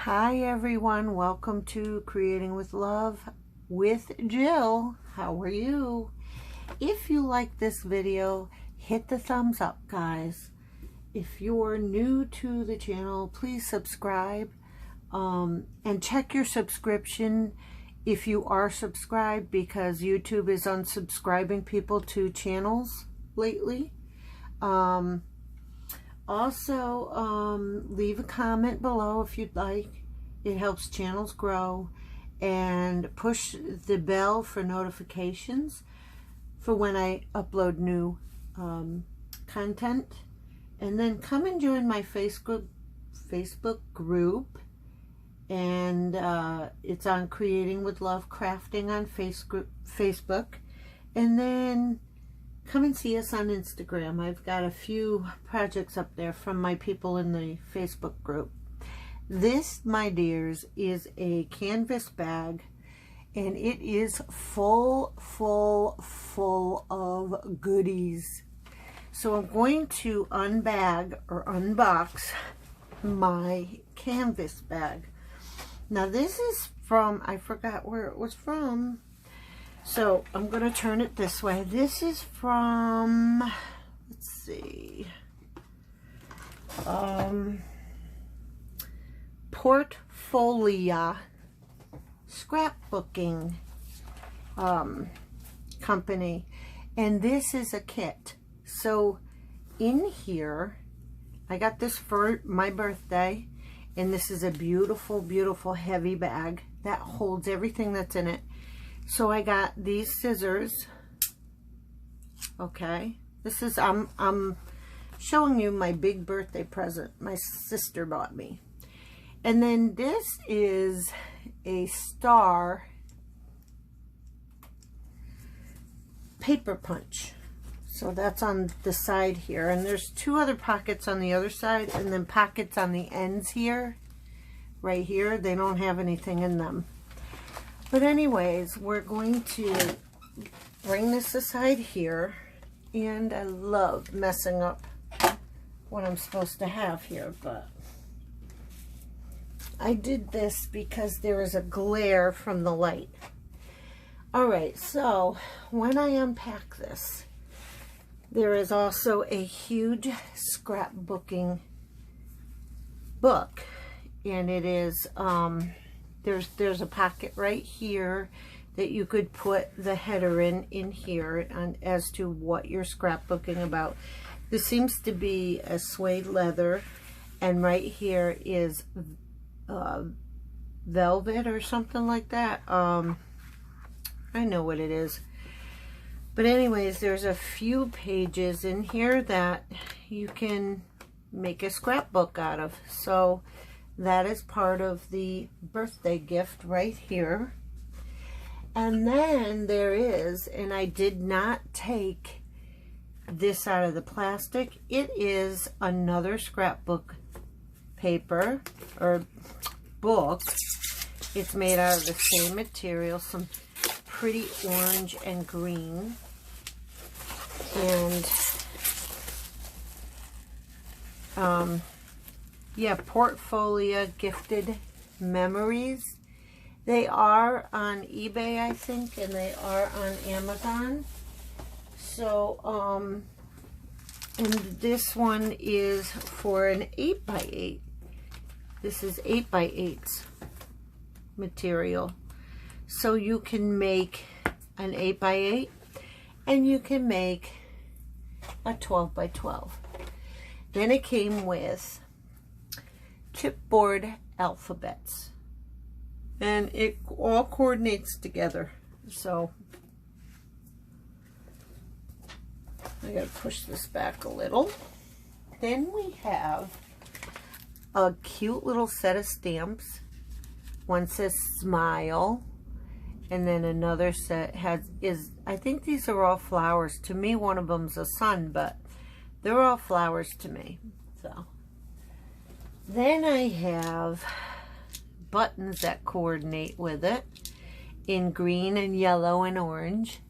Hi everyone, welcome to Creating with Love with Jill. How are you? If you like this video, hit the thumbs up, guys. If you're new to the channel, please subscribe and check your subscription if you are subscribed, because YouTube is unsubscribing people to channels lately. Also, leave a comment below if you'd like. It helps channels grow. And push the bell for notifications for when I upload new content. And then come and join my Facebook group. And it's on Creating with Love Crafting on Facebook. And then come and see us on Instagram. I've got a few projects up there from my people in the Facebook group. This, my dears, is a canvas bag, and it is full of goodies. So I'm going to unbag or unbox my canvas bag. Now this is from, I forgot where it was from. So I'm going to turn it this way. This is from, let's see, Portafolia Scrapbooking company. And this is a kit. So in here, I got this for my birthday. And this is a beautiful, beautiful heavy bag that holds everything that's in it. So I got these scissors. Okay, this is I'm showing you my big birthday present my sister bought me. And then this is a star paper punch. So that's on the side here, and there's two other pockets on the other side, and then pockets on the ends here, right here. They don't have anything in them. But anyways, we're going to bring this aside here, and I love messing up what I'm supposed to have here, but I did this because there is a glare from the light. Alright, so when I unpack this, there is also a huge scrapbooking book, and it is there's a pocket right here that you could put the header in here on, as to what you're scrapbooking about. This seems to be a suede leather, and right here is velvet or something like that. I know what it is. But anyways, there's a few pages in here that you can make a scrapbook out of. So that is part of the birthday gift right here. And then there is, and I did not take this out of the plastic, it is another scrapbook paper or book. It's made out of the same material, some pretty orange and green. And yeah, Portafolia Gifted Memories. They are on eBay, I think, and they are on Amazon. So, and this one is for an 8x8. This is 8x8 material. So you can make an 8x8, and you can make a 12x12. Then it came with chipboard alphabets, and it all coordinates together. So I gotta push this back a little. Then we have a cute little set of stamps. One says smile, and then another set is I think these are all flowers. To me, one of them's a sun, but they're all flowers to me. So then I have buttons that coordinate with it in green and yellow and orange.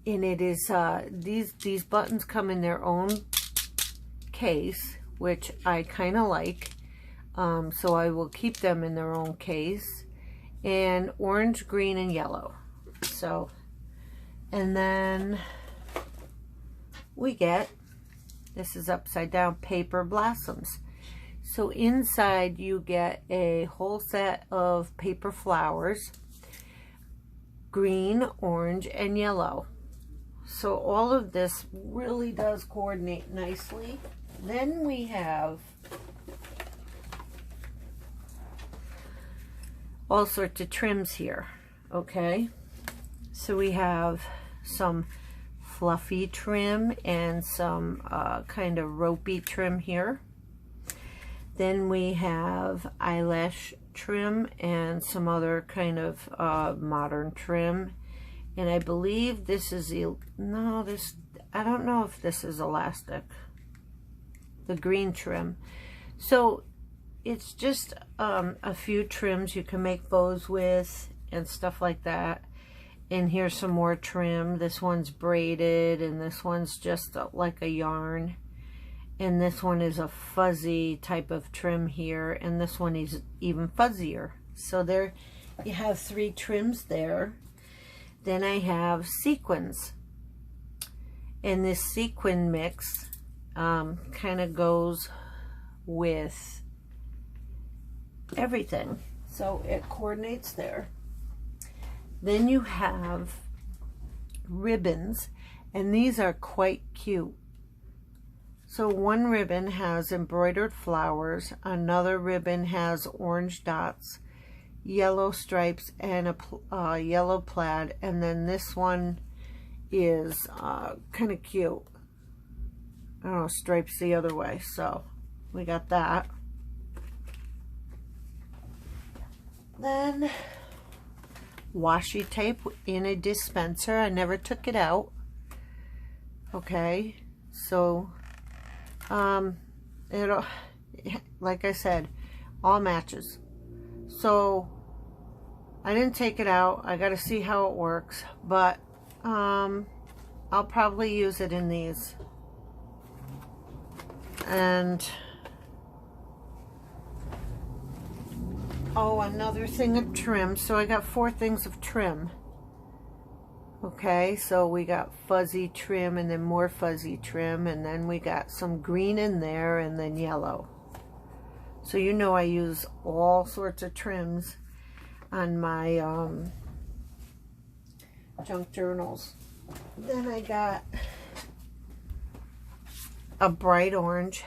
And it is these buttons come in their own case, which I kind of like. So I will keep them in their own case. And orange, green, and yellow. So, and then we get, this is upside down, paper blossoms. So inside you get a whole set of paper flowers, green, orange, and yellow. So all of this really does coordinate nicely. Then we have all sorts of trims here, okay? So we have some fluffy trim and some kind of ropey trim here. Then we have eyelash trim and some other kind of modern trim. And I believe this is, I don't know if this is elastic. The green trim. So it's just a few trims you can make bows with and stuff like that. And here's some more trim. This one's braided and this one's just like a yarn. And this one is a fuzzy type of trim here. And this one is even fuzzier. So there you have 3 trims there. Then I have sequins. And this sequin mix kind of goes with everything. So it coordinates there. Then you have ribbons. And these are quite cute. So one ribbon has embroidered flowers, another ribbon has orange dots, yellow stripes, and a yellow plaid, and then this one is kind of cute. I don't know, stripes the other way, so we got that. Then washi tape in a dispenser. I never took it out. Okay, so it'll, like I said, all matches. So I didn't take it out. I got to see how it works, but I'll probably use it in these. And oh, another thing of trim. So I got 4 things of trim. Okay, so we got fuzzy trim and then more fuzzy trim, and then we got some green in there and then yellow. So you know I use all sorts of trims on my junk journals. Then I got a bright orange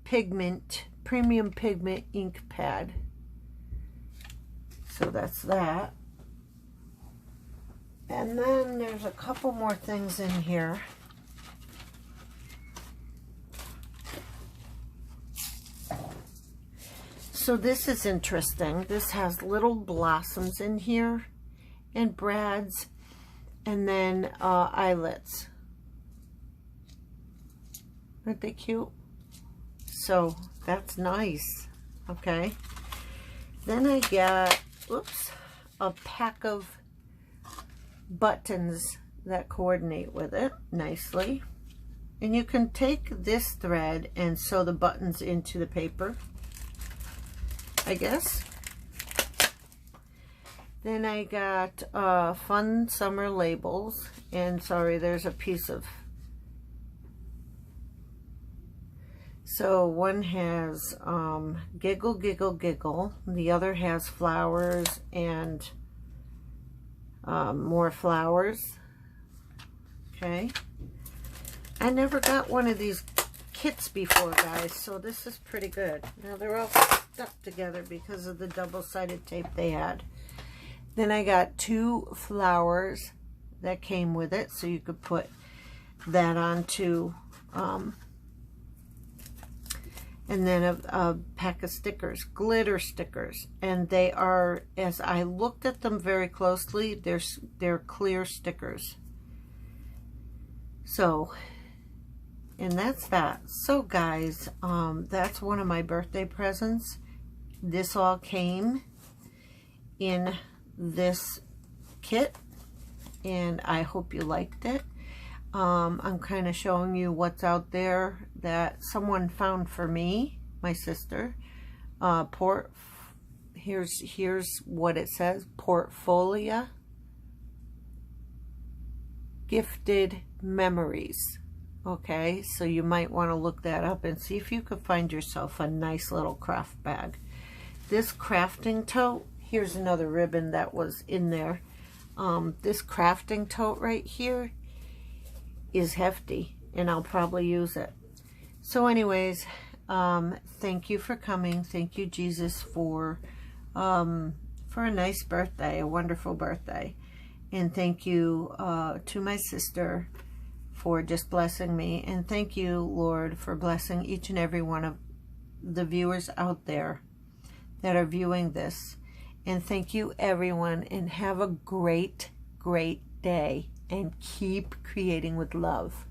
premium pigment ink pad. So that's that. And then there's a couple more things in here. So this is interesting. This has little blossoms in here and brads and then eyelets. Aren't they cute? So that's nice. Okay. Then I got, oops, a pack of buttons that coordinate with it nicely. And you can take this thread and sew the buttons into the paper, I guess. Then I got fun summer labels, and sorry, there's a piece of, so one has giggle giggle giggle, the other has flowers and more flowers. Okay, I never got one of these kits before, guys, so this is pretty good. Now they're all stuck together because of the double-sided tape they had. Then I got 2 flowers that came with it, so you could put that onto, and then a pack of stickers, glitter stickers, and they are, as I looked at them very closely, they're clear stickers. So, and that's that. So guys, that's one of my birthday presents. This all came in this kit, and I hope you liked it. I'm kind of showing you what's out there that someone found for me, my sister. Here's what it says: Portafolia, Gifted Memories. Okay, so you might want to look that up and see if you could find yourself a nice little craft bag. This crafting tote, here's another ribbon that was in there. This crafting tote right here is hefty, and I'll probably use it. So anyways, thank you for coming. Thank you, Jesus, for a nice birthday, a wonderful birthday. And thank you to my sister for just blessing me. And thank you, Lord, for blessing each and every one of the viewers out there that are viewing this. And thank you, everyone, and have a great, great day. And keep creating with love.